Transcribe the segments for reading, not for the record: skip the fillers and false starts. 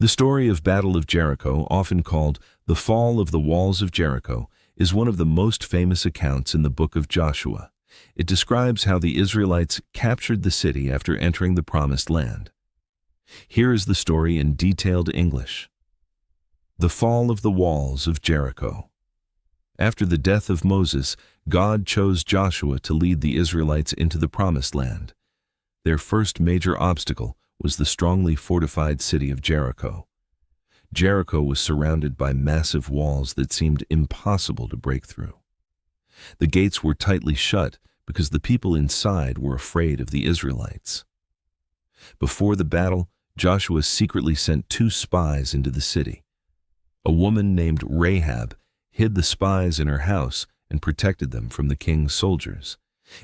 The story of Battle of Jericho, often called the Fall of the Walls of Jericho, is one of the most famous accounts in the book of Joshua. It describes how the Israelites captured the city after entering the Promised Land. Here is the story in detailed English. The Fall of the Walls of Jericho. After the death of Moses, God chose Joshua to lead the Israelites into the Promised Land. Their first major obstacle was the strongly fortified city of Jericho. Jericho was surrounded by massive walls that seemed impossible to break through. The gates were tightly shut because the people inside were afraid of the Israelites. Before the battle, Joshua secretly sent 2 spies into the city. A woman named Rahab hid the spies in her house and protected them from the king's soldiers.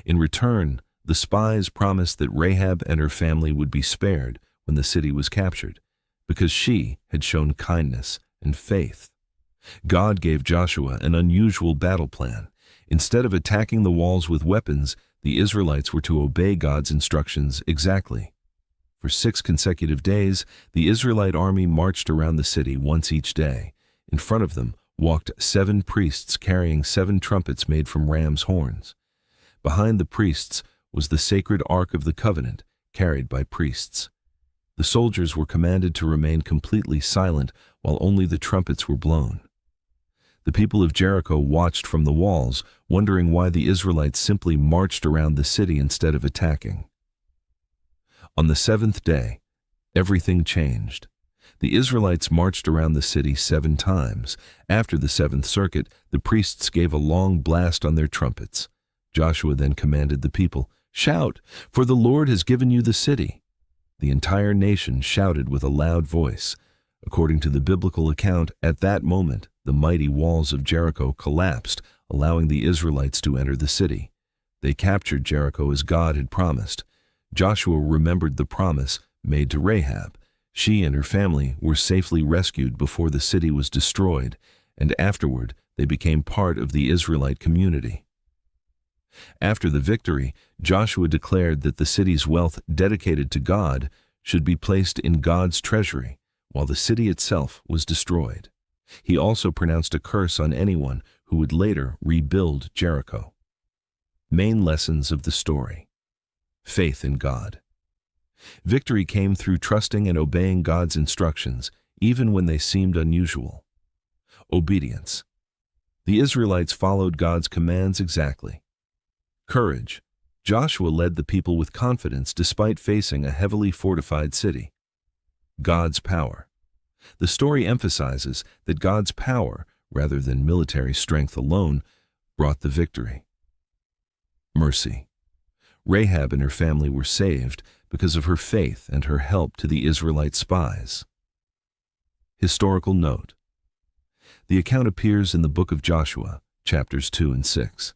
In return, the spies promised that Rahab and her family would be spared when the city was captured, because she had shown kindness and faith. God gave Joshua an unusual battle plan. Instead of attacking the walls with weapons, the Israelites were to obey God's instructions exactly. For 6 consecutive days, the Israelite army marched around the city once each day. In front of them walked 7 priests carrying 7 trumpets made from ram's horns. Behind the priests was the sacred Ark of the Covenant, carried by priests. The soldiers were commanded to remain completely silent while only the trumpets were blown. The people of Jericho watched from the walls, wondering why the Israelites simply marched around the city instead of attacking. On the 7th day, everything changed. The Israelites marched around the city 7 times. After the 7th circuit, the priests gave a long blast on their trumpets. Joshua then commanded the people, "Shout, for the Lord has given you the city." The entire nation shouted with a loud voice. According to the biblical account, at that moment, the mighty walls of Jericho collapsed, allowing the Israelites to enter the city. They captured Jericho as God had promised. Joshua remembered the promise made to Rahab. She and her family were safely rescued before the city was destroyed, and afterward they became part of the Israelite community. After the victory, Joshua declared that the city's wealth dedicated to God should be placed in God's treasury, while the city itself was destroyed. He also pronounced a curse on anyone who would later rebuild Jericho. Main lessons of the story. Faith in God. Victory came through trusting and obeying God's instructions, even when they seemed unusual. Obedience. The Israelites followed God's commands exactly. Courage. Joshua led the people with confidence despite facing a heavily fortified city. God's power. The story emphasizes that God's power, rather than military strength alone, brought the victory. Mercy. Rahab and her family were saved because of her faith and her help to the Israelite spies. Historical note. The account appears in the book of Joshua, chapters 2 and 6.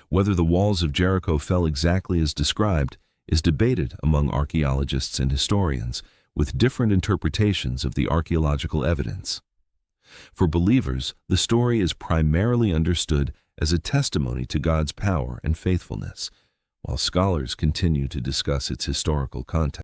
Whether the walls of Jericho fell exactly as described is debated among archaeologists and historians, with different interpretations of the archaeological evidence. For believers, the story is primarily understood as a testimony to God's power and faithfulness, while scholars continue to discuss its historical context.